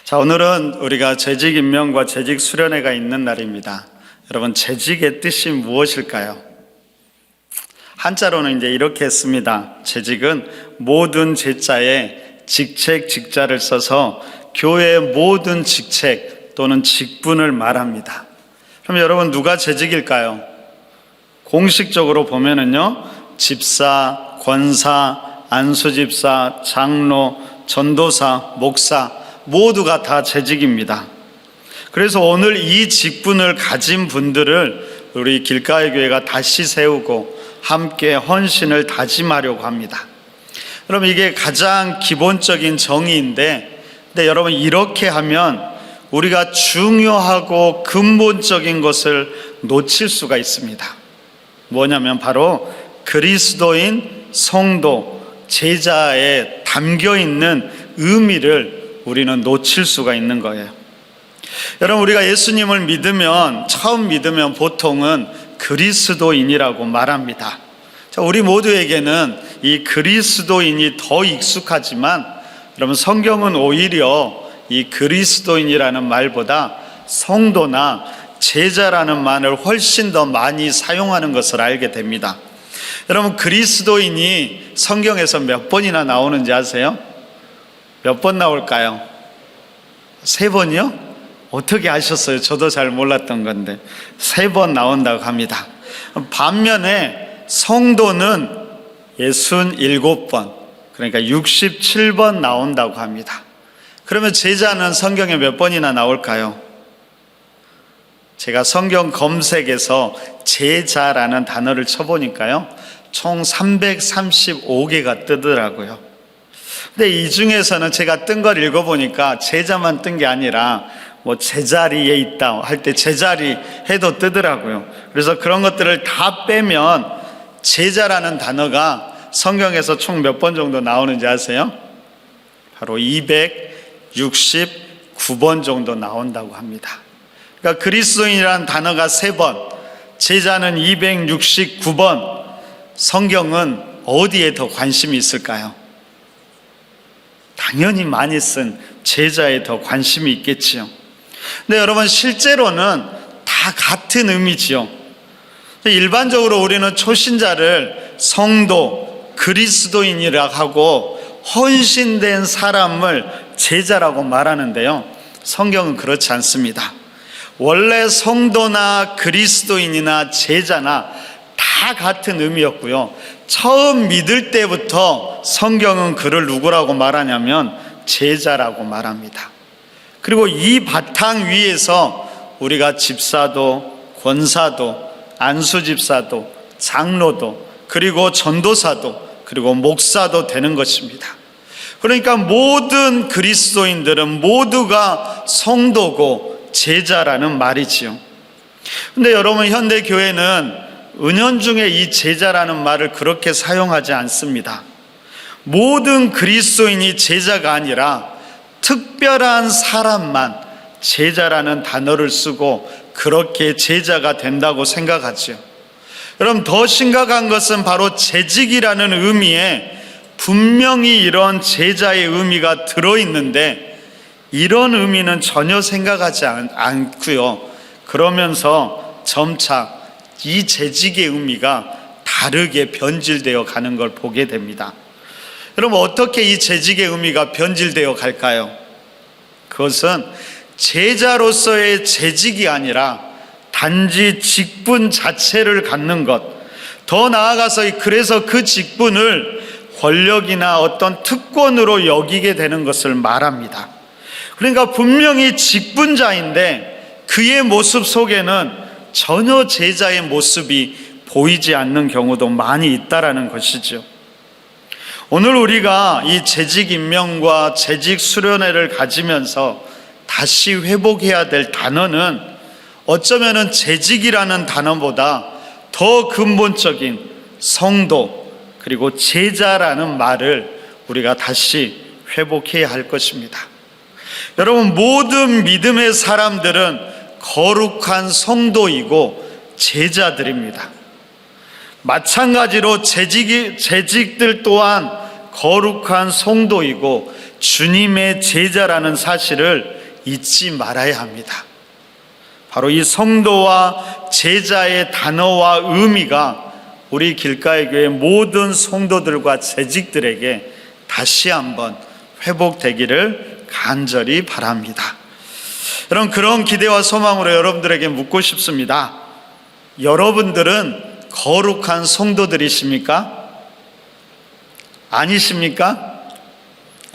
자, 오늘은 우리가 재직 임명과 재직 수련회가 있는 날입니다. 여러분, 재직의 뜻이 무엇일까요? 한자로는 이제 이렇게 씁니다. 재직은 모든 제자에 직책, 직자를 써서 교회의 모든 직책 또는 직분을 말합니다. 그럼 여러분, 누가 재직일까요? 공식적으로 보면은요, 집사, 권사, 안수집사, 장로, 전도사, 목사 모두가 다 재직입니다. 그래서 오늘 이 직분을 가진 분들을 우리 길가의 교회가 다시 세우고 함께 헌신을 다짐하려고 합니다. 여러분, 이게 가장 기본적인 정의인데, 근데 여러분, 이렇게 하면 우리가 중요하고 근본적인 것을 놓칠 수가 있습니다. 뭐냐면 바로 그리스도인, 성도, 제자에 담겨 있는 의미를 우리는 놓칠 수가 있는 거예요. 여러분, 우리가 예수님을 믿으면, 처음 믿으면 보통은 그리스도인이라고 말합니다. 자, 우리 모두에게는 이 그리스도인이 더 익숙하지만, 여러분, 성경은 오히려 이 그리스도인이라는 말보다 성도나 제자라는 말을 훨씬 더 많이 사용하는 것을 알게 됩니다. 여러분, 그리스도인이 성경에서 몇 번이나 나오는지 아세요? 몇 번 나올까요? 3번이요? 어떻게 아셨어요? 저도 잘 몰랐던 건데 3번 나온다고 합니다. 반면에 성도는 67번, 그러니까 67번 나온다고 합니다. 그러면 제자는 성경에 몇 번이나 나올까요? 제가 성경 검색에서 제자라는 단어를 쳐보니까요, 총 335개가 뜨더라고요. 근데 이 중에서는 제가 뜬 걸 읽어보니까 제자만 뜬 게 아니라 뭐 제자리에 있다 할 때 제자리 해도 뜨더라고요. 그래서 그런 것들을 다 빼면 제자라는 단어가 성경에서 총 몇 번 정도 나오는지 아세요? 바로 269번 정도 나온다고 합니다. 그러니까 그리스도인이라는 단어가 3번, 제자는 269번. 성경은 어디에 더 관심이 있을까요? 당연히 많이 쓴 제자에 더 관심이 있겠지요. 근데 여러분, 실제로는 다 같은 의미지요. 일반적으로 우리는 초신자를 성도, 그리스도인이라고 하고 헌신된 사람을 제자라고 말하는데요, 성경은 그렇지 않습니다. 원래 성도나 그리스도인이나 제자나 다 같은 의미였고요, 처음 믿을 때부터 성경은 그를 누구라고 말하냐면 제자라고 말합니다. 그리고 이 바탕 위에서 우리가 집사도, 권사도, 안수집사도, 장로도, 그리고 전도사도, 그리고 목사도 되는 것입니다. 그러니까 모든 그리스도인들은 모두가 성도고 제자라는 말이지요. 근데 여러분, 현대 교회는 은연중에 이 제자라는 말을 그렇게 사용하지 않습니다. 모든 그리스도인이 제자가 아니라 특별한 사람만 제자라는 단어를 쓰고 그렇게 제자가 된다고 생각하죠. 여러분, 더 심각한 것은 바로 재직이라는 의미에 분명히 이런 제자의 의미가 들어있는데 이런 의미는 전혀 생각하지 않고요, 그러면서 점차 이 재직의 의미가 다르게 변질되어 가는 걸 보게 됩니다. 여러분, 어떻게 이 재직의 의미가 변질되어 갈까요? 그것은 제자로서의 재직이 아니라 단지 직분 자체를 갖는 것, 더 나아가서 그래서 그 직분을 권력이나 어떤 특권으로 여기게 되는 것을 말합니다. 그러니까 분명히 직분자인데 그의 모습 속에는 전혀 제자의 모습이 보이지 않는 경우도 많이 있다라는 것이죠. 오늘 우리가 이 재직 임명과 재직 수련회를 가지면서 다시 회복해야 될 단어는 어쩌면은 재직이라는 단어보다 더 근본적인 성도 그리고 제자라는 말을 우리가 다시 회복해야 할 것입니다. 여러분, 모든 믿음의 사람들은 거룩한 성도이고 제자들입니다. 마찬가지로 재직들 또한 거룩한 성도이고 주님의 제자라는 사실을 잊지 말아야 합니다. 바로 이 성도와 제자의 단어와 의미가 우리 길가의 교회 모든 성도들과 재직들에게 다시 한번 회복되기를 간절히 바랍니다. 여러분, 그런 기대와 소망으로 여러분들에게 묻고 싶습니다. 여러분들은 거룩한 성도들이십니까? 아니십니까?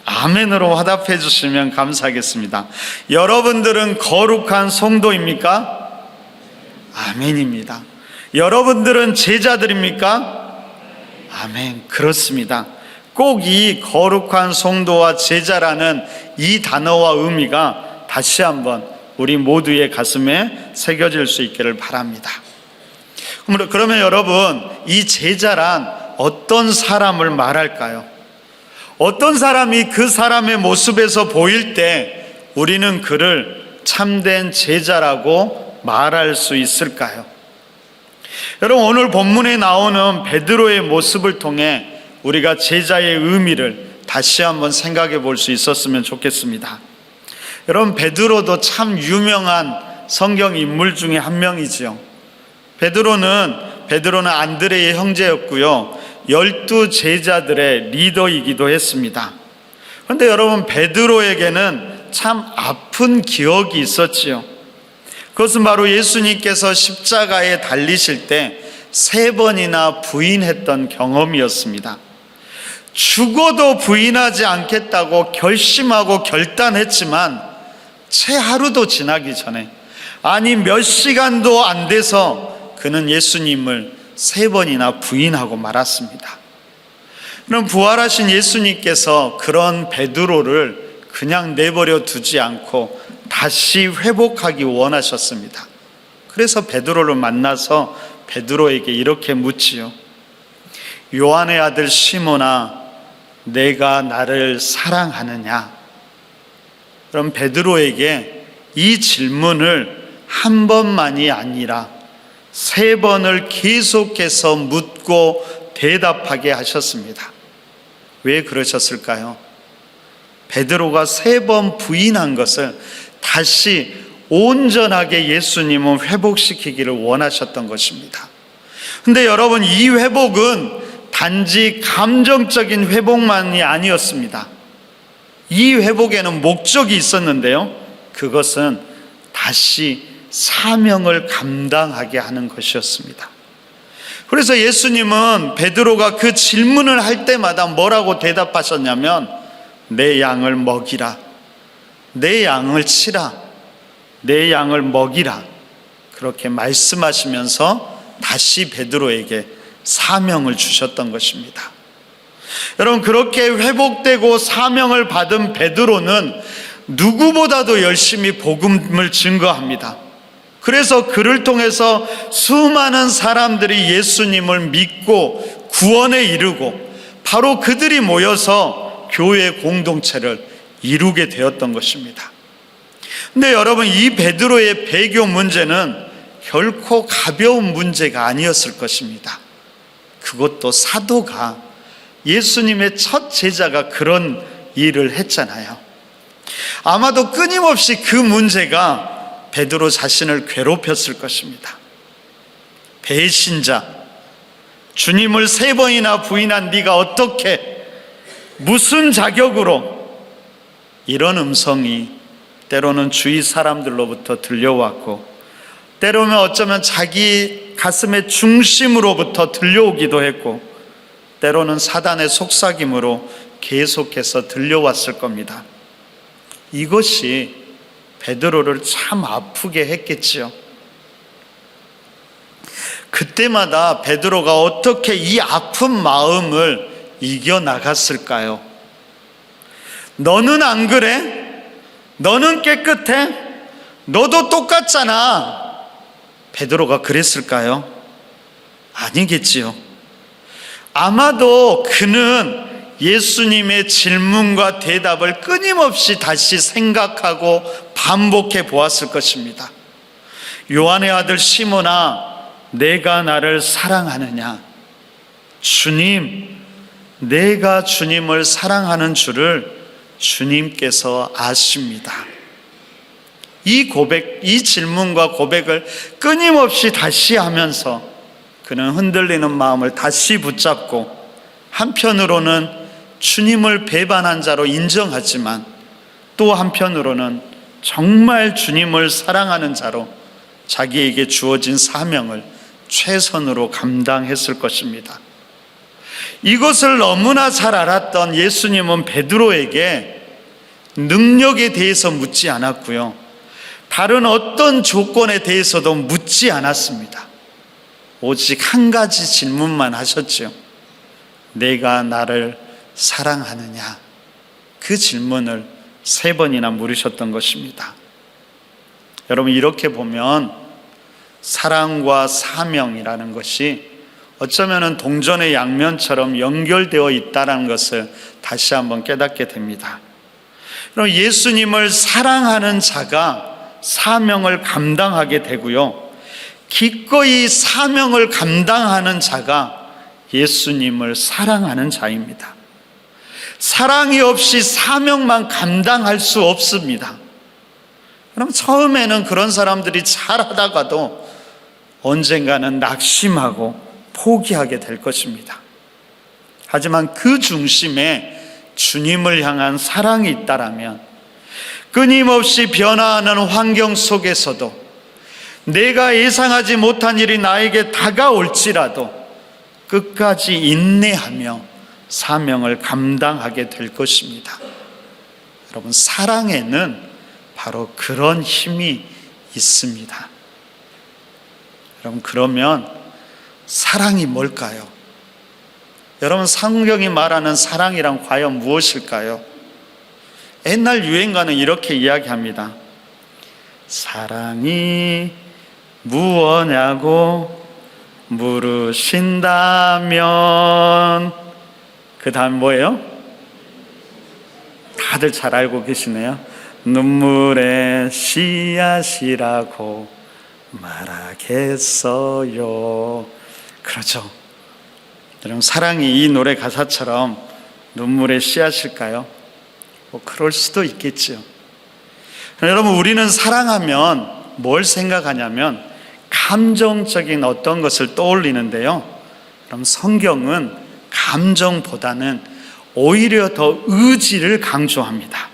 아멘으로 화답해 주시면 감사하겠습니다. 여러분들은 거룩한 성도입니까? 아멘입니다. 여러분들은 제자들입니까? 아멘. 그렇습니다. 꼭 이 거룩한 성도와 제자라는 이 단어와 의미가 다시 한번 우리 모두의 가슴에 새겨질 수 있기를 바랍니다. 그러면 여러분, 이 제자란 어떤 사람을 말할까요? 어떤 사람이 그 사람의 모습에서 보일 때 우리는 그를 참된 제자라고 말할 수 있을까요? 여러분, 오늘 본문에 나오는 베드로의 모습을 통해 우리가 제자의 의미를 다시 한번 생각해 볼 수 있었으면 좋겠습니다. 여러분, 베드로도 참 유명한 성경 인물 중에 한 명이지요. 베드로는 안드레의 형제였고요, 12 제자들의 리더이기도 했습니다. 그런데 여러분, 베드로에게는 참 아픈 기억이 있었지요. 그것은 바로 예수님께서 십자가에 달리실 때 3번이나 부인했던 경험이었습니다. 죽어도 부인하지 않겠다고 결심하고 결단했지만 채 하루도 지나기 전에, 아니 몇 시간도 안 돼서 그는 예수님을 3번이나 부인하고 말았습니다. 그럼 부활하신 예수님께서 그런 베드로를 그냥 내버려 두지 않고 다시 회복하기 원하셨습니다. 그래서 베드로를 만나서 베드로에게 이렇게 묻지요. 요한의 아들 시몬아, 내가 나를 사랑하느냐? 그럼 베드로에게 이 질문을 한 번만이 아니라 3번을 계속해서 묻고 대답하게 하셨습니다. 왜 그러셨을까요? 베드로가 3번 부인한 것을 다시 온전하게 예수님은 회복시키기를 원하셨던 것입니다. 근데 여러분, 이 회복은 단지 감정적인 회복만이 아니었습니다. 이 회복에는 목적이 있었는데요, 그것은 다시 사명을 감당하게 하는 것이었습니다. 그래서 예수님은 베드로가 그 질문을 할 때마다 뭐라고 대답하셨냐면, 내 양을 먹이라, 내 양을 치라, 내 양을 먹이라, 그렇게 말씀하시면서 다시 베드로에게 사명을 주셨던 것입니다. 여러분, 그렇게 회복되고 사명을 받은 베드로는 누구보다도 열심히 복음을 증거합니다. 그래서 그를 통해서 수많은 사람들이 예수님을 믿고 구원에 이르고 바로 그들이 모여서 교회 공동체를 이루게 되었던 것입니다. 근데 여러분, 이 베드로의 배교 문제는 결코 가벼운 문제가 아니었을 것입니다. 그것도 사도가, 예수님의 첫 제자가 그런 일을 했잖아요. 아마도 끊임없이 그 문제가 베드로 자신을 괴롭혔을 것입니다. 배신자, 주님을 3번이나 부인한 네가 어떻게, 무슨 자격으로, 이런 음성이 때로는 주위 사람들로부터 들려왔고, 때로는 어쩌면 자기 가슴의 중심으로부터 들려오기도 했고, 때로는 사단의 속삭임으로 계속해서 들려왔을 겁니다. 이것이 베드로를 참 아프게 했겠지요. 그때마다 베드로가 어떻게 이 아픈 마음을 이겨나갔을까요? 너는 안 그래? 너는 깨끗해? 너도 똑같잖아. 베드로가 그랬을까요? 아니겠지요. 아마도 그는 예수님의 질문과 대답을 끊임없이 다시 생각하고 반복해 보았을 것입니다. 요한의 아들 시몬아, 내가 나를 사랑하느냐? 주님, 내가 주님을 사랑하는 줄을 주님께서 아십니다. 이 고백, 이 질문과 고백을 끊임없이 다시 하면서 그는 흔들리는 마음을 다시 붙잡고 한편으로는 주님을 배반한 자로 인정하지만 또 한편으로는 정말 주님을 사랑하는 자로 자기에게 주어진 사명을 최선으로 감당했을 것입니다. 이것을 너무나 잘 알았던 예수님은 베드로에게 능력에 대해서 묻지 않았고요, 다른 어떤 조건에 대해서도 묻지 않았습니다. 오직 한 가지 질문만 하셨죠. 내가 나를 사랑하느냐? 그 질문을 3번이나 물으셨던 것입니다. 여러분, 이렇게 보면 사랑과 사명이라는 것이 어쩌면 동전의 양면처럼 연결되어 있다는 것을 다시 한번 깨닫게 됩니다. 그럼 예수님을 사랑하는 자가 사명을 감당하게 되고요, 기꺼이 사명을 감당하는 자가 예수님을 사랑하는 자입니다. 사랑이 없이 사명만 감당할 수 없습니다. 그럼 처음에는 그런 사람들이 잘하다가도 언젠가는 낙심하고 포기하게 될 것입니다. 하지만 그 중심에 주님을 향한 사랑이 있다라면 끊임없이 변화하는 환경 속에서도 내가 예상하지 못한 일이 나에게 다가올지라도 끝까지 인내하며 사명을 감당하게 될 것입니다. 여러분, 사랑에는 바로 그런 힘이 있습니다. 여러분, 그러면 사랑이 뭘까요? 여러분, 성경이 말하는 사랑이란 과연 무엇일까요? 옛날 유행가는 이렇게 이야기합니다. 사랑이 무엇냐고 물으신다면, 그 다음 뭐예요? 다들 잘 알고 계시네요. 눈물의 씨앗이라고 말하겠어요. 그렇죠. 여러분, 사랑이 이 노래 가사처럼 눈물의 씨앗일까요? 그럴 수도 있겠죠. 여러분, 우리는 사랑하면 뭘 생각하냐면 감정적인 어떤 것을 떠올리는데요, 그럼 성경은 감정보다는 오히려 더 의지를 강조합니다.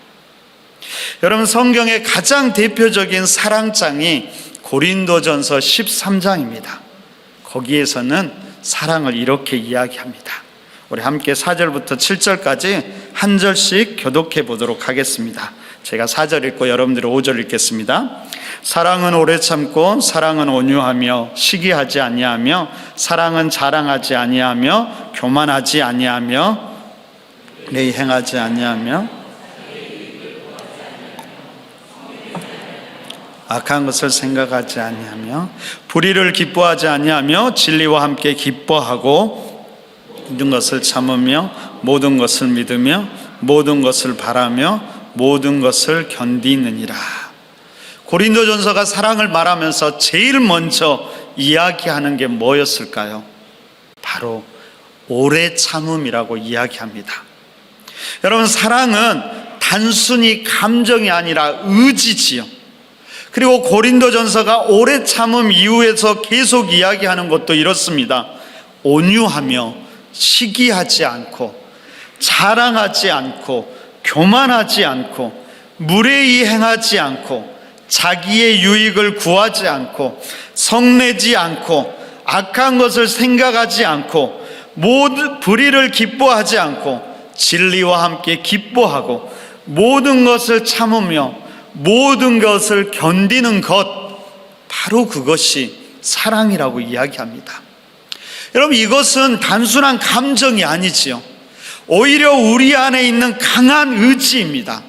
여러분, 성경의 가장 대표적인 사랑장이 고린도전서 13장입니다. 거기에서는 사랑을 이렇게 이야기합니다. 우리 함께 4절부터 7절까지 한 절씩 교독해 보도록 하겠습니다. 제가 4절 읽고 여러분들이 5절 읽겠습니다. 사랑은 오래 참고, 사랑은 온유하며 시기하지 아니하며, 사랑은 자랑하지 아니하며, 교만하지 아니하며, 내 행하지 아니하며, 악한 것을 생각하지 아니하며, 불의를 기뻐하지 아니하며, 진리와 함께 기뻐하고, 모든 것을 참으며, 모든 것을 믿으며, 모든 것을 바라며, 모든 것을 견디느니라. 고린도전서가 사랑을 말하면서 제일 먼저 이야기하는 게 뭐였을까요? 바로 오래 참음이라고 이야기합니다. 여러분, 사랑은 단순히 감정이 아니라 의지지요. 그리고 고린도전서가 오래 참음 이후에서 계속 이야기하는 것도 이렇습니다. 온유하며 시기하지 않고, 자랑하지 않고, 교만하지 않고, 무례히 행하지 않고, 자기의 유익을 구하지 않고, 성내지 않고, 악한 것을 생각하지 않고, 모든 불의를 기뻐하지 않고, 진리와 함께 기뻐하고, 모든 것을 참으며 모든 것을 견디는 것, 바로 그것이 사랑이라고 이야기합니다. 여러분, 이것은 단순한 감정이 아니지요. 오히려 우리 안에 있는 강한 의지입니다.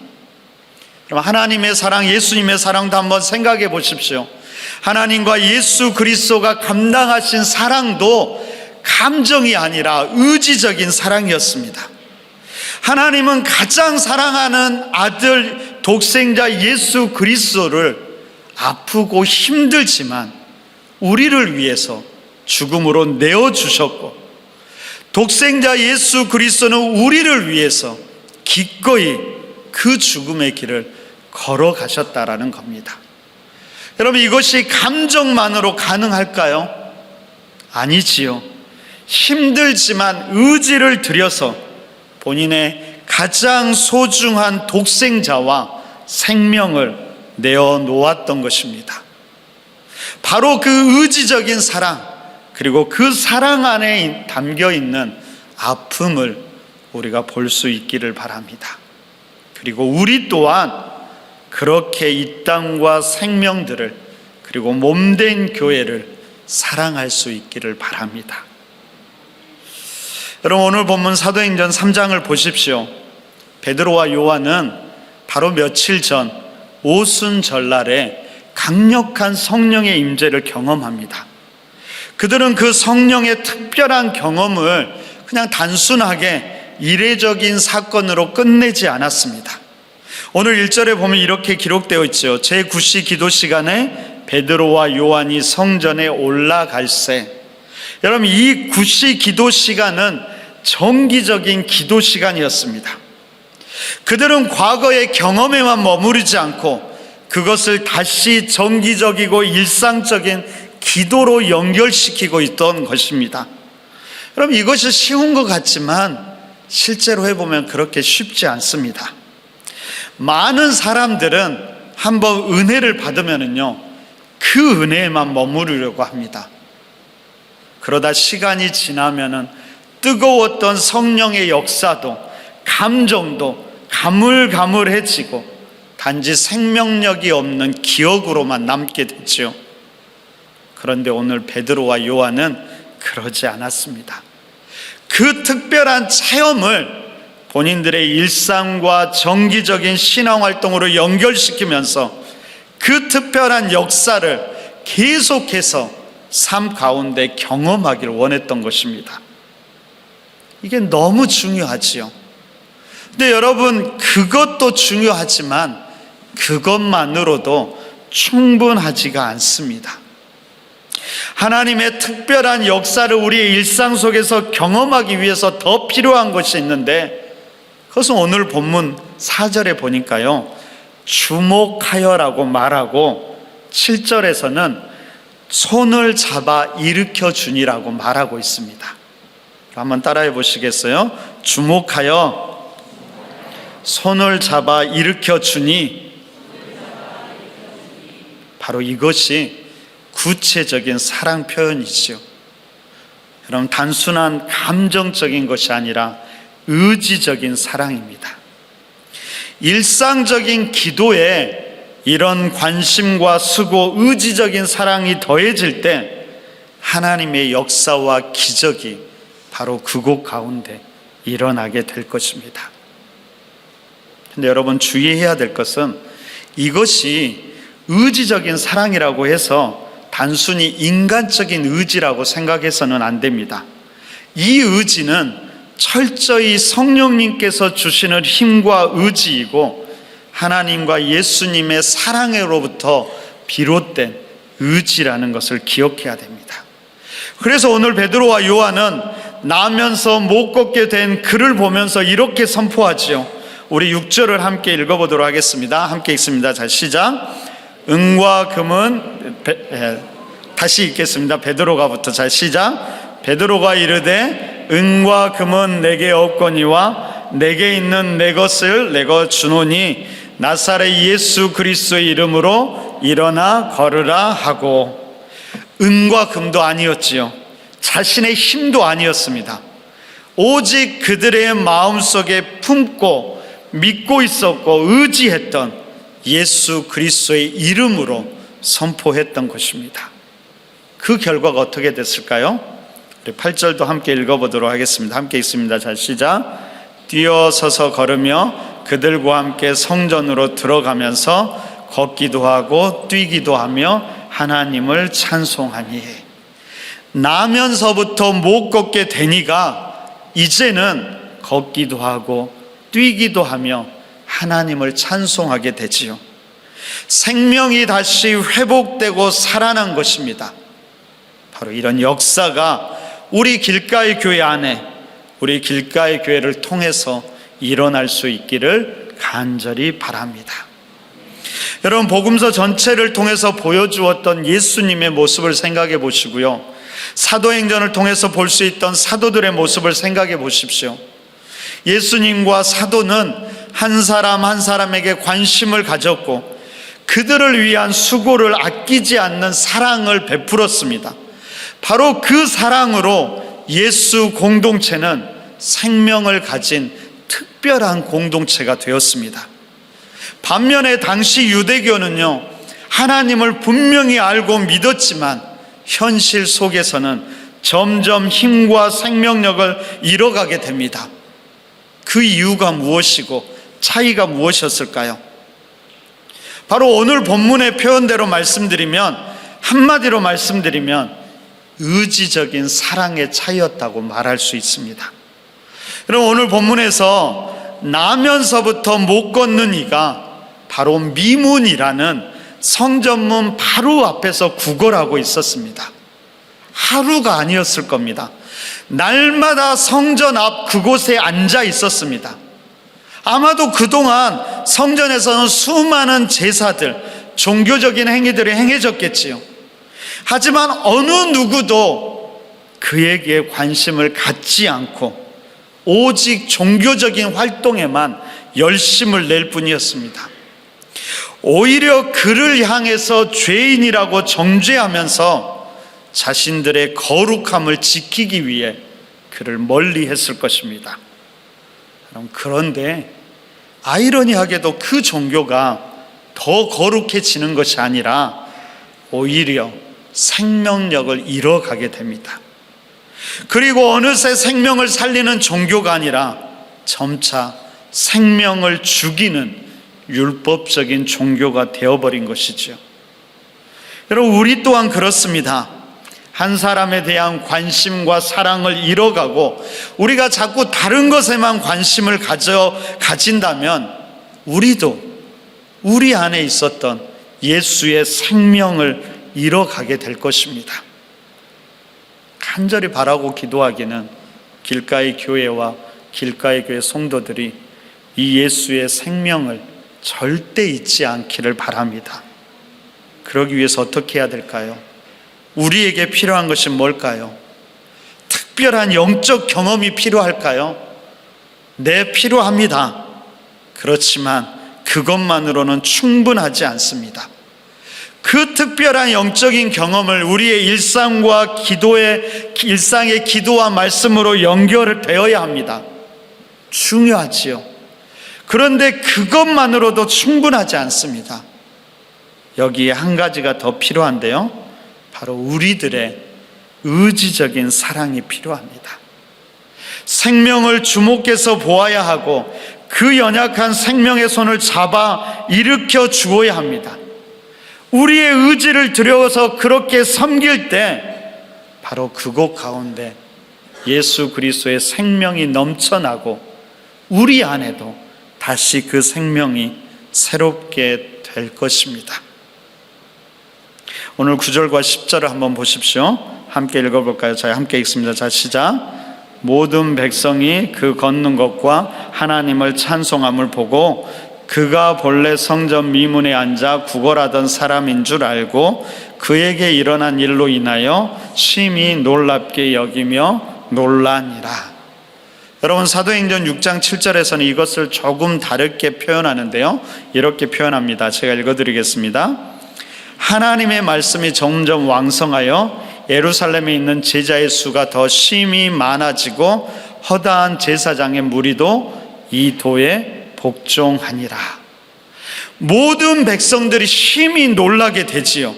그럼 하나님의 사랑, 예수님의 사랑도 한번 생각해 보십시오. 하나님과 예수 그리스도가 감당하신 사랑도 감정이 아니라 의지적인 사랑이었습니다. 하나님은 가장 사랑하는 아들 독생자 예수 그리스도를 아프고 힘들지만 우리를 위해서 죽음으로 내어주셨고, 독생자 예수 그리스도는 우리를 위해서 기꺼이 그 죽음의 길을 걸어가셨다라는 겁니다. 여러분, 이것이 감정만으로 가능할까요? 아니지요. 힘들지만 의지를 들여서 본인의 가장 소중한 독생자와 생명을 내어놓았던 것입니다. 바로 그 의지적인 사랑, 그리고 그 사랑 안에 담겨 있는 아픔을 우리가 볼 수 있기를 바랍니다. 그리고 우리 또한 그렇게 이 땅과 생명들을, 그리고 몸된 교회를 사랑할 수 있기를 바랍니다. 여러분, 오늘 본문 사도행전 3장을 보십시오. 베드로와 요한은 바로 며칠 전 오순절날에 강력한 성령의 임재를 경험합니다. 그들은 그 성령의 특별한 경험을 그냥 단순하게 이례적인 사건으로 끝내지 않았습니다. 오늘 1절에 보면 이렇게 기록되어 있죠. 제9시 기도 시간에 베드로와 요한이 성전에 올라갈새. 여러분, 이 9시 기도 시간은 정기적인 기도 시간이었습니다. 그들은 과거의 경험에만 머무르지 않고 그것을 다시 정기적이고 일상적인 기도로 연결시키고 있던 것입니다. 여러분, 이것이 쉬운 것 같지만 실제로 해보면 그렇게 쉽지 않습니다. 많은 사람들은 한번 은혜를 받으면요, 그 은혜에만 머무르려고 합니다. 그러다 시간이 지나면은 뜨거웠던 성령의 역사도, 감정도 가물가물해지고 단지 생명력이 없는 기억으로만 남게 됐죠. 그런데 오늘 베드로와 요한은 그러지 않았습니다. 그 특별한 체험을 본인들의 일상과 정기적인 신앙활동으로 연결시키면서 그 특별한 역사를 계속해서 삶 가운데 경험하기를 원했던 것입니다. 이게 너무 중요하지요. 근데 여러분, 그것도 중요하지만 그것만으로도 충분하지가 않습니다. 하나님의 특별한 역사를 우리의 일상 속에서 경험하기 위해서 더 필요한 것이 있는데, 그것은 오늘 본문 4절에 보니까요, 주목하여라고 말하고 7절에서는 손을 잡아 일으켜 주니라고 말하고 있습니다. 한번 따라해 보시겠어요? 주목하여 손을 잡아 일으켜 주니. 바로 이것이 구체적인 사랑 표현이지요. 여러분, 단순한 감정적인 것이 아니라 의지적인 사랑입니다. 일상적인 기도에 이런 관심과 수고, 의지적인 사랑이 더해질 때 하나님의 역사와 기적이 바로 그곳 가운데 일어나게 될 것입니다. 근데 여러분, 주의해야 될 것은 이것이 의지적인 사랑이라고 해서 단순히 인간적인 의지라고 생각해서는 안 됩니다. 이 의지는 철저히 성령님께서 주시는 힘과 의지이고 하나님과 예수님의 사랑으로부터 비롯된 의지라는 것을 기억해야 됩니다. 그래서 오늘 베드로와 요한은 나면서 못 걷게 된 그를 보면서 이렇게 선포하지요. 우리 6절을 함께 읽어보도록 하겠습니다. 함께 읽습니다. 자, 시작. 은과 금은 다시 읽겠습니다. 베드로가부터. 자, 시작. 베드로가 이르되 은과 금은 내게 없거니와 내게 있는 내 것을 내가 주노니 나사렛 예수 그리스도의 이름으로 일어나 걸으라 하고. 은과 금도 아니었지요. 자신의 힘도 아니었습니다. 오직 그들의 마음속에 품고 믿고 있었고 의지했던 예수 그리스도의 이름으로 선포했던 것입니다. 그 결과가 어떻게 됐을까요? 우리 8절도 함께 읽어보도록 하겠습니다. 함께 읽습니다. 자, 시작. 뛰어서서 걸으며 그들과 함께 성전으로 들어가면서 걷기도 하고 뛰기도 하며 하나님을 찬송하니. 나면서부터 못 걷게 되니가 이제는 걷기도 하고 뛰기도 하며 하나님을 찬송하게 되지요. 생명이 다시 회복되고 살아난 것입니다. 바로 이런 역사가 우리 길가의 교회 안에, 우리 길가의 교회를 통해서 일어날 수 있기를 간절히 바랍니다. 여러분, 복음서 전체를 통해서 보여주었던 예수님의 모습을 생각해 보시고요, 사도행전을 통해서 볼 수 있던 사도들의 모습을 생각해 보십시오. 예수님과 사도는 한 사람 한 사람에게 관심을 가졌고 그들을 위한 수고를 아끼지 않는 사랑을 베풀었습니다. 바로 그 사랑으로 예수 공동체는 생명을 가진 특별한 공동체가 되었습니다. 반면에 당시 유대교는요, 하나님을 분명히 알고 믿었지만 현실 속에서는 점점 힘과 생명력을 잃어가게 됩니다. 그 이유가 무엇이고 차이가 무엇이었을까요? 바로 오늘 본문의 표현대로 말씀드리면, 한마디로 말씀드리면 의지적인 사랑의 차이였다고 말할 수 있습니다. 여러분, 오늘 본문에서 나면서부터 못 걷는 이가 바로 미문이라는 성전문 바로 앞에서 구걸하고 있었습니다. 하루가 아니었을 겁니다. 날마다 성전 앞 그곳에 앉아 있었습니다. 아마도 그동안 성전에서는 수많은 제사들, 종교적인 행위들이 행해졌겠지요. 하지만 어느 누구도 그에게 관심을 갖지 않고 오직 종교적인 활동에만 열심을 낼 뿐이었습니다. 오히려 그를 향해서 죄인이라고 정죄하면서 자신들의 거룩함을 지키기 위해 그를 멀리 했을 것입니다. 그런데 아이러니하게도 그 종교가 더 거룩해지는 것이 아니라 오히려 생명력을 잃어가게 됩니다. 그리고 어느새 생명을 살리는 종교가 아니라 점차 생명을 죽이는 율법적인 종교가 되어버린 것이죠. 여러분, 우리 또한 그렇습니다. 한 사람에 대한 관심과 사랑을 잃어가고 우리가 자꾸 다른 것에만 관심을 가진다면 우리도 우리 안에 있었던 예수의 생명을 잃어가게 될 것입니다. 간절히 바라고 기도하기는 길가의 교회와 길가의 교회 성도들이 이 예수의 생명을 절대 잊지 않기를 바랍니다. 그러기 위해서 어떻게 해야 될까요? 우리에게 필요한 것이 뭘까요? 특별한 영적 경험이 필요할까요? 네, 필요합니다. 그렇지만 그것만으로는 충분하지 않습니다. 그 특별한 영적인 경험을 우리의 일상의 기도와 말씀으로 연결되어야 합니다. 중요하지요. 그런데 그것만으로도 충분하지 않습니다. 여기에 한 가지가 더 필요한데요, 바로 우리들의 의지적인 사랑이 필요합니다. 생명을 주목해서 보아야 하고 그 연약한 생명의 손을 잡아 일으켜 주어야 합니다. 우리의 의지를 들여서 그렇게 섬길 때 바로 그곳 가운데 예수 그리스도의 생명이 넘쳐나고 우리 안에도 다시 그 생명이 새롭게 될 것입니다. 오늘 9절과 10절을 한번 보십시오. 함께 읽어볼까요? 자, 함께 읽습니다. 자, 시작. 모든 백성이 그 걷는 것과 하나님을 찬송함을 보고 그가 본래 성전 미문에 앉아 구걸하던 사람인 줄 알고 그에게 일어난 일로 인하여 심히 놀랍게 여기며 놀라니라. 여러분, 사도행전 6장 7절에서는 이것을 조금 다르게 표현하는데요, 이렇게 표현합니다. 제가 읽어드리겠습니다. 하나님의 말씀이 점점 왕성하여 예루살렘에 있는 제자의 수가 더 심히 많아지고 허다한 제사장의 무리도 이 도에 복종하니라. 모든 백성들이 심히 놀라게 되지요.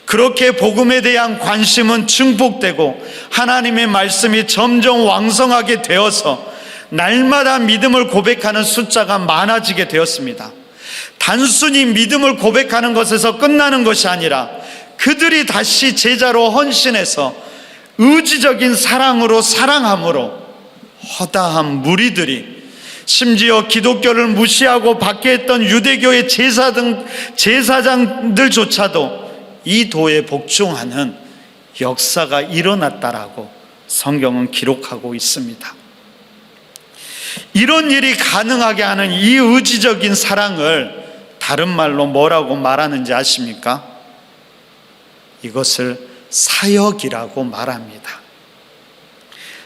그렇게 복음에 대한 관심은 증폭되고 하나님의 말씀이 점점 왕성하게 되어서 날마다 믿음을 고백하는 숫자가 많아지게 되었습니다. 단순히 믿음을 고백하는 것에서 끝나는 것이 아니라 그들이 다시 제자로 헌신해서 의지적인 사랑으로 사랑함으로 허다한 무리들이, 심지어 기독교를 무시하고 박해했던 유대교의 제사장들조차도 이 도에 복종하는 역사가 일어났다라고 성경은 기록하고 있습니다. 이런 일이 가능하게 하는 이 의지적인 사랑을 다른 말로 뭐라고 말하는지 아십니까? 이것을 사역이라고 말합니다.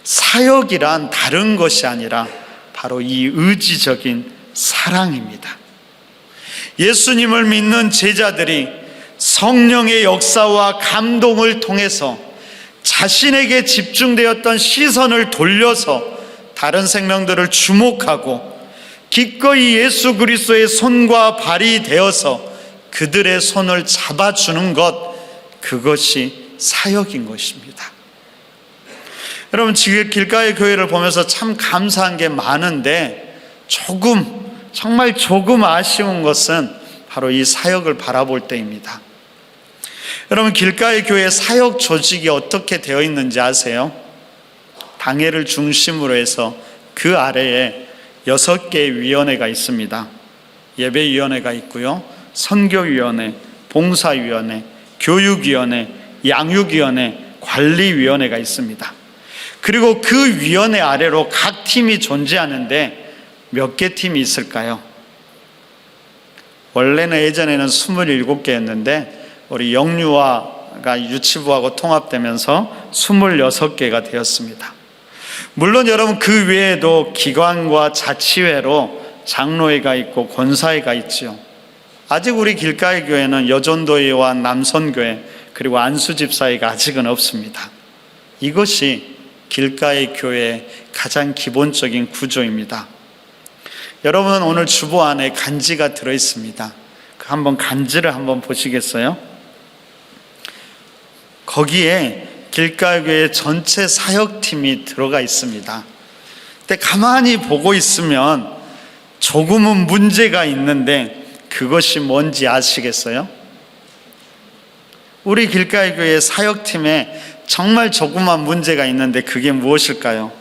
사역이란 다른 것이 아니라 바로 이 의지적인 사랑입니다. 예수님을 믿는 제자들이 성령의 역사와 감동을 통해서 자신에게 집중되었던 시선을 돌려서 다른 생명들을 주목하고 기꺼이 예수 그리스도의 손과 발이 되어서 그들의 손을 잡아주는 것, 그것이 사역인 것입니다. 여러분, 지금 길가의 교회를 보면서 참 감사한 게 많은데 정말 조금 아쉬운 것은 바로 이 사역을 바라볼 때입니다. 여러분, 길가의 교회 사역 조직이 어떻게 되어 있는지 아세요? 당회를 중심으로 해서 그 아래에 6개의 위원회가 있습니다. 예배위원회가 있고요, 선교위원회, 봉사위원회, 교육위원회, 양육위원회, 관리위원회가 있습니다. 그리고 그 위원회 아래로 각 팀이 존재하는데 몇 개 팀이 있을까요? 원래는 예전에는 27개였는데 우리 영유아가 유치부하고 통합되면서 26개가 되었습니다. 물론 여러분, 그 외에도 기관과 자치회로 장로회가 있고 권사회가 있지요. 아직 우리 길가의 교회는 여전도회와 남선교회 그리고 안수집사회가 아직은 없습니다. 이것이 길가의 교회의 가장 기본적인 구조입니다. 여러분, 오늘 주보 안에 간지가 들어있습니다. 한번 간지를 한번 보시겠어요? 거기에 길가교회 전체 사역팀이 들어가 있습니다. 근데 가만히 보고 있으면 조금은 문제가 있는데 그것이 뭔지 아시겠어요? 우리 길가교회 사역팀에 정말 조그만 문제가 있는데 그게 무엇일까요?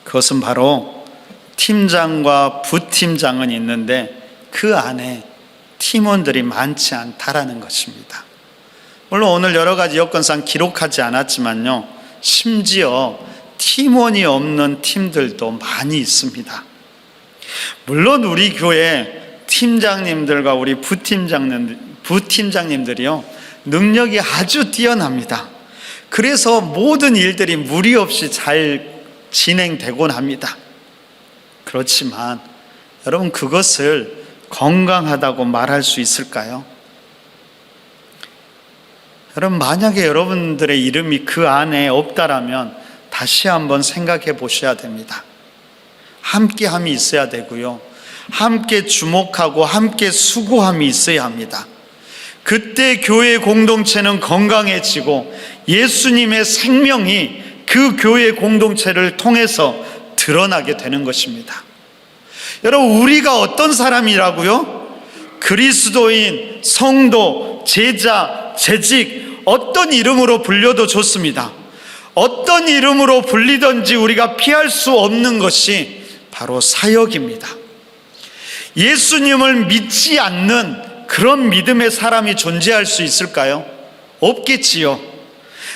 그것은 바로 팀장과 부팀장은 있는데 그 안에 팀원들이 많지 않다라는 것입니다. 물론 오늘 여러 가지 여건상 기록하지 않았지만요, 심지어 팀원이 없는 팀들도 많이 있습니다. 물론 우리 교회 팀장님들과 우리 부팀장님들이요, 능력이 아주 뛰어납니다. 그래서 모든 일들이 무리 없이 잘 진행되곤 합니다. 그렇지만 여러분, 그것을 건강하다고 말할 수 있을까요? 여러분, 만약에 여러분들의 이름이 그 안에 없다라면 다시 한번 생각해 보셔야 됩니다. 함께함이 있어야 되고요, 함께 주목하고 함께 수고함이 있어야 합니다. 그때 교회 공동체는 건강해지고 예수님의 생명이 그 교회 공동체를 통해서 드러나게 되는 것입니다. 여러분, 우리가 어떤 사람이라고요? 그리스도인, 성도, 제자, 재직, 어떤 이름으로 불려도 좋습니다. 어떤 이름으로 불리든지 우리가 피할 수 없는 것이 바로 사역입니다. 예수님을 믿지 않는 그런 믿음의 사람이 존재할 수 있을까요? 없겠지요.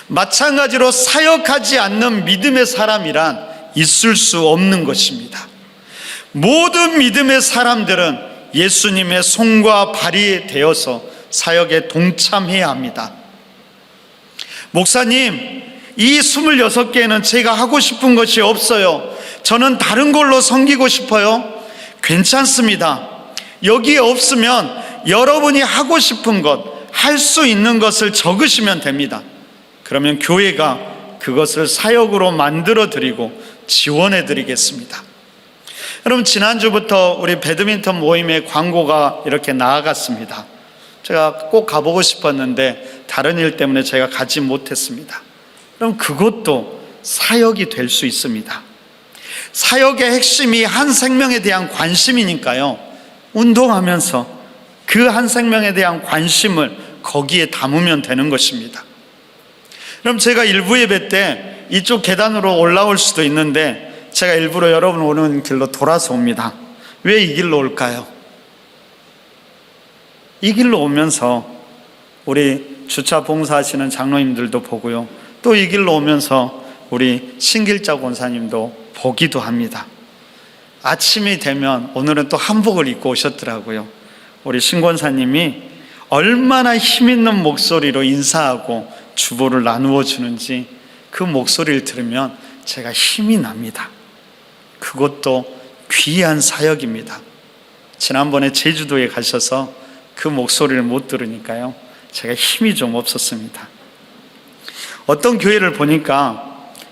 마찬가지로 사역하지 않는 믿음의 사람이란 있을 수 없는 것입니다. 모든 믿음의 사람들은 예수님의 손과 발이 되어서 사역에 동참해야 합니다. 목사님, 이 26개는 제가 하고 싶은 것이 없어요. 저는 다른 걸로 섬기고 싶어요. 괜찮습니다. 여기에 없으면 여러분이 하고 싶은 것, 할 수 있는 것을 적으시면 됩니다. 그러면 교회가 그것을 사역으로 만들어 드리고 지원해 드리겠습니다. 여러분, 지난주부터 우리 배드민턴 모임의 광고가 이렇게 나아갔습니다. 제가 꼭 가보고 싶었는데 다른 일 때문에 제가 가지 못했습니다. 그럼 그것도 사역이 될 수 있습니다. 사역의 핵심이 한 생명에 대한 관심이니까요, 운동하면서 그 한 생명에 대한 관심을 거기에 담으면 되는 것입니다. 그럼 제가 일부 예배 때 이쪽 계단으로 올라올 수도 있는데 제가 일부러 여러분 오는 길로 돌아서 옵니다. 왜 이 길로 올까요? 이 길로 오면서 우리 주차 봉사하시는 장로님들도 보고요, 또 이 길로 오면서 우리 신길자 권사님도 보기도 합니다. 아침이 되면 오늘은 또 한복을 입고 오셨더라고요. 우리 신 권사님이 얼마나 힘있는 목소리로 인사하고 주보를 나누어 주는지 그 목소리를 들으면 제가 힘이 납니다. 그것도 귀한 사역입니다. 지난번에 제주도에 가셔서 그 목소리를 못 들으니까요, 제가 힘이 좀 없었습니다. 어떤 교회를 보니까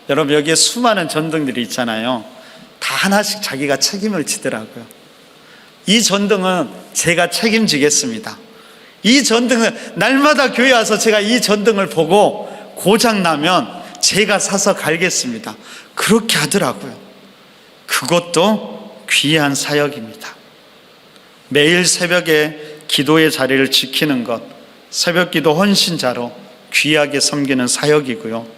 여러분 여기에 수많은 전등들이 있잖아요. 다 하나씩 자기가 책임을 지더라고요. 이 전등은 제가 책임지겠습니다. 이 전등은 날마다 교회 와서 제가 이 전등을 보고 고장나면 제가 사서 갈겠습니다. 그렇게 하더라고요. 그것도 귀한 사역입니다. 매일 새벽에 기도의 자리를 지키는 것, 새벽기도 헌신자로 귀하게 섬기는 사역이고요.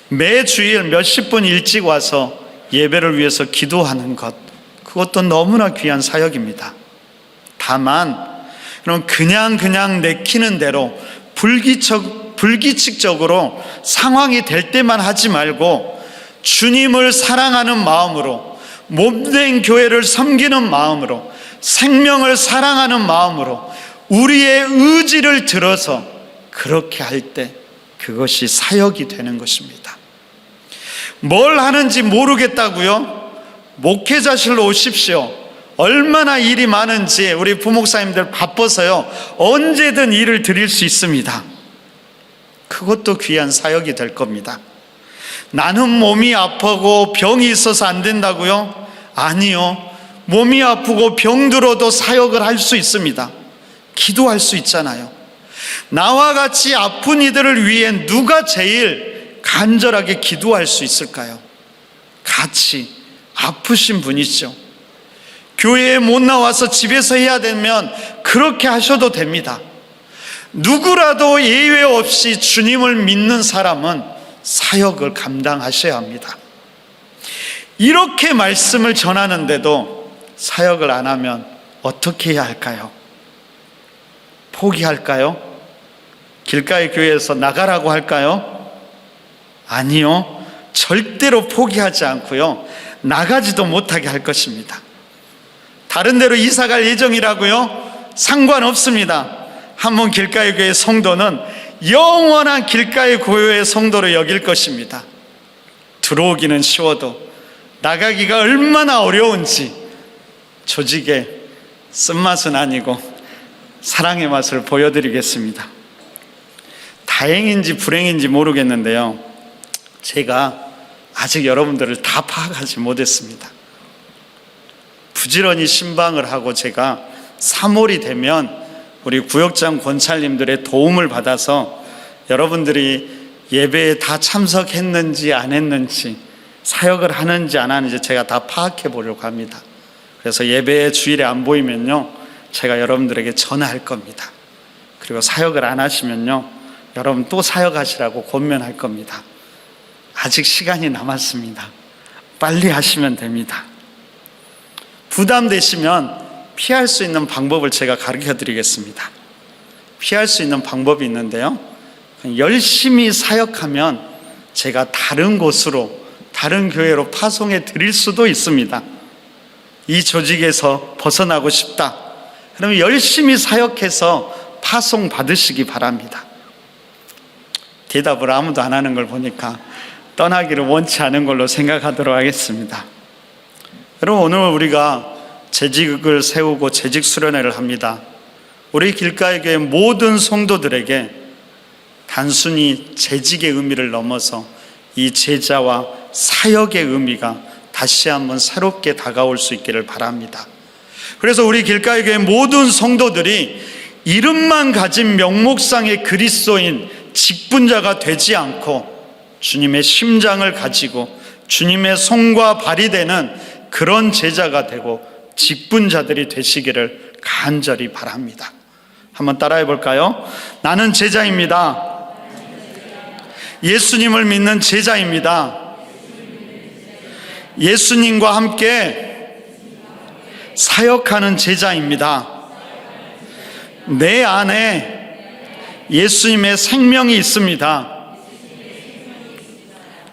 매 주일 몇십 분 일찍 와서 예배를 위해서 기도하는 것, 그것도 너무나 귀한 사역입니다. 다만 그냥 내키는 대로 불규칙적으로 상황이 될 때만 하지 말고 주님을 사랑하는 마음으로, 몸된 교회를 섬기는 마음으로, 생명을 사랑하는 마음으로 우리의 의지를 들어서 그렇게 할 때 그것이 사역이 되는 것입니다. 뭘 하는지 모르겠다고요? 목회자실로 오십시오. 얼마나 일이 많은지 우리 부목사님들 바빠서요, 언제든 일을 드릴 수 있습니다. 그것도 귀한 사역이 될 겁니다. 나는 몸이 아프고 병이 있어서 안 된다고요? 아니요. 몸이 아프고 병들어도 사역을 할 수 있습니다. 기도할 수 있잖아요. 나와 같이 아픈 이들을 위해 누가 제일 간절하게 기도할 수 있을까요? 같이 아프신 분이죠. 교회에 못 나와서 집에서 해야 되면 그렇게 하셔도 됩니다. 누구라도 예외 없이 주님을 믿는 사람은 사역을 감당하셔야 합니다. 이렇게 말씀을 전하는데도 사역을 안 하면 어떻게 해야 할까요? 포기할까요? 길가의 교회에서 나가라고 할까요? 아니요. 절대로 포기하지 않고요, 나가지도 못하게 할 것입니다. 다른 데로 이사갈 예정이라고요? 상관없습니다. 한번 길가의 교회 성도는 영원한 길가의 교회의 성도로 여길 것입니다. 들어오기는 쉬워도 나가기가 얼마나 어려운지 조직의 쓴맛은 아니고 사랑의 맛을 보여드리겠습니다. 다행인지 불행인지 모르겠는데요, 제가 아직 여러분들을 다 파악하지 못했습니다. 부지런히 신방을 하고 제가 3월이 되면 우리 구역장 권찰님들의 도움을 받아서 여러분들이 예배에 다 참석했는지 안 했는지, 사역을 하는지 안 하는지 제가 다 파악해 보려고 합니다. 그래서 예배에 주일에 안 보이면요, 제가 여러분들에게 전화할 겁니다. 그리고 사역을 안 하시면요, 여러분 또 사역하시라고 권면할 겁니다. 아직 시간이 남았습니다. 빨리 하시면 됩니다. 부담되시면 피할 수 있는 방법을 제가 가르쳐 드리겠습니다. 피할 수 있는 방법이 있는데요, 열심히 사역하면 제가 다른 곳으로, 다른 교회로 파송해 드릴 수도 있습니다. 이 조직에서 벗어나고 싶다, 그러면 열심히 사역해서 파송 받으시기 바랍니다. 대답을 아무도 안 하는 걸 보니까 떠나기를 원치 않은 걸로 생각하도록 하겠습니다. 여러분, 오늘 우리가 재직을 세우고 재직 수련회를 합니다. 우리 길가의 교회 모든 성도들에게 단순히 재직의 의미를 넘어서 이 제자와 사역의 의미가 다시 한번 새롭게 다가올 수 있기를 바랍니다. 그래서 우리 길가의 교회 모든 성도들이 이름만 가진 명목상의 그리스도인 직분자가 되지 않고 주님의 심장을 가지고 주님의 손과 발이 되는 그런 제자가 되고 직분자들이 되시기를 간절히 바랍니다. 한번 따라해 볼까요? 나는 제자입니다. 예수님을 믿는 제자입니다. 예수님과 함께 사역하는 제자입니다. 내 안에 예수님의 생명이 있습니다.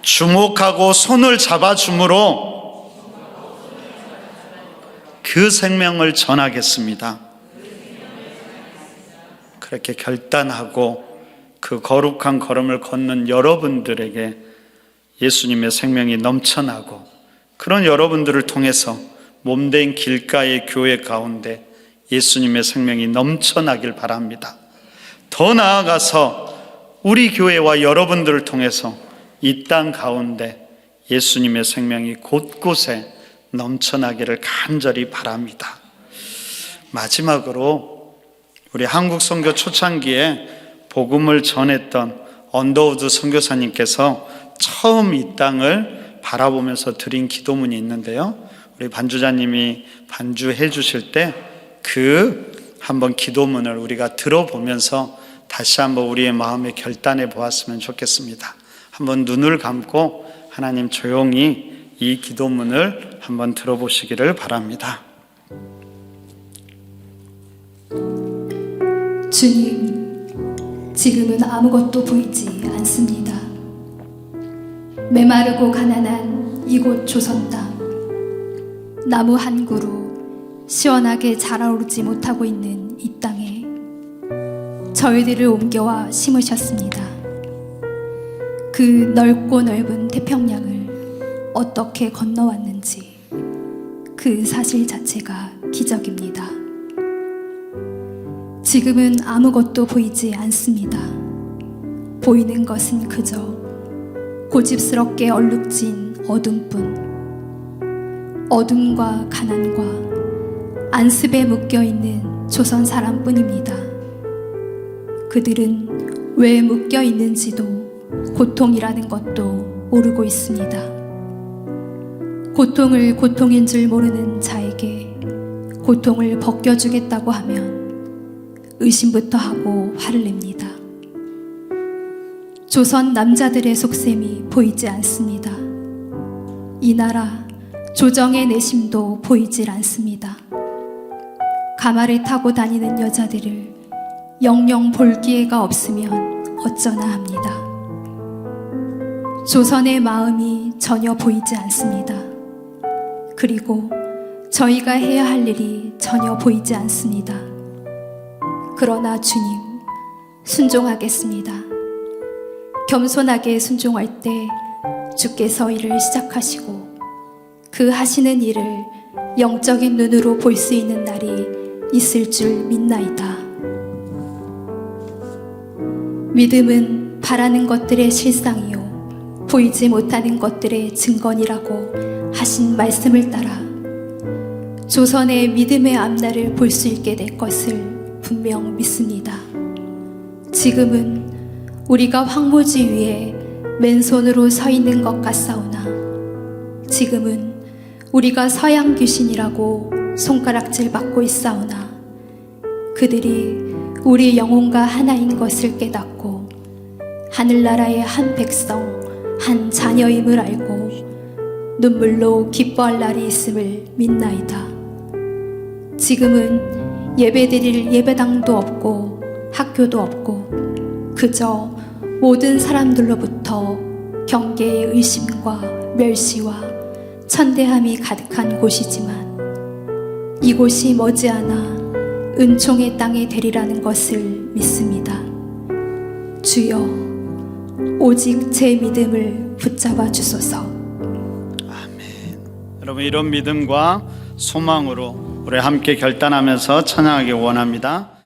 주목하고 손을 잡아줌으로 그 생명을 전하겠습니다. 그렇게 결단하고 그 거룩한 걸음을 걷는 여러분들에게 예수님의 생명이 넘쳐나고, 그런 여러분들을 통해서 몸된 길가의 교회 가운데 예수님의 생명이 넘쳐나길 바랍니다. 더 나아가서 우리 교회와 여러분들을 통해서 이 땅 가운데 예수님의 생명이 곳곳에 넘쳐나기를 간절히 바랍니다. 마지막으로 우리 한국 선교 초창기에 복음을 전했던 언더우드 선교사님께서 처음 이 땅을 바라보면서 드린 기도문이 있는데요, 우리 반주자님이 반주해 주실 때 그 한번 기도문을 우리가 들어보면서 다시 한번 우리의 마음에 결단해 보았으면 좋겠습니다. 한번 눈을 감고 하나님 조용히 이 기도문을 한번 들어보시기를 바랍니다. 주님, 지금은 아무것도 보이지 않습니다. 메마르고 가난한 이곳 조선 땅, 나무 한 그루 시원하게 자라오르지 못하고 있는 이 땅에 저희들을 옮겨와 심으셨습니다. 그 넓고 넓은 태평양을 어떻게 건너왔는지 그 사실 자체가 기적입니다. 지금은 아무것도 보이지 않습니다. 보이는 것은 그저 고집스럽게 얼룩진 어둠뿐, 어둠과 가난과 안습에 묶여있는 조선 사람뿐입니다. 그들은 왜 묶여있는지도 고통이라는 것도 모르고 있습니다. 고통을 고통인 줄 모르는 자에게 고통을 벗겨주겠다고 하면 의심부터 하고 화를 냅니다. 조선 남자들의 속셈이 보이지 않습니다. 이 나라 조정의 내심도 보이질 않습니다. 가마를 타고 다니는 여자들을 영영 볼 기회가 없으면 어쩌나 합니다. 조선의 마음이 전혀 보이지 않습니다. 그리고 저희가 해야 할 일이 전혀 보이지 않습니다. 그러나 주님, 순종하겠습니다. 겸손하게 순종할 때 주께서 일을 시작하시고 그 하시는 일을 영적인 눈으로 볼 수 있는 날이 있을 줄 믿나이다. 믿음은 바라는 것들의 실상이요 보이지 못하는 것들의 증거니라고 하신 말씀을 따라 조선의 믿음의 앞날을 볼 수 있게 될 것을 분명 믿습니다. 지금은 우리가 황무지 위에 맨손으로 서 있는 것 같사오나, 지금은 우리가 서양 귀신이라고 손가락질 받고 있사오나, 그들이 우리 영혼과 하나인 것을 깨닫고 하늘나라의 한 백성, 한 자녀임을 알고 눈물로 기뻐할 날이 있음을 믿나이다. 지금은 예배드릴 예배당도 없고 학교도 없고 그저 모든 사람들로부터 경계의 의심과 멸시와 천대함이 가득한 곳이지만 이곳이 머지않아 은총의 땅이 되리라는 것을 믿습니다. 주여, 오직 제 믿음을 붙잡아 주소서. 아멘. 여러분, 이런 믿음과 소망으로 우리 함께 결단하면서 찬양하기 원합니다.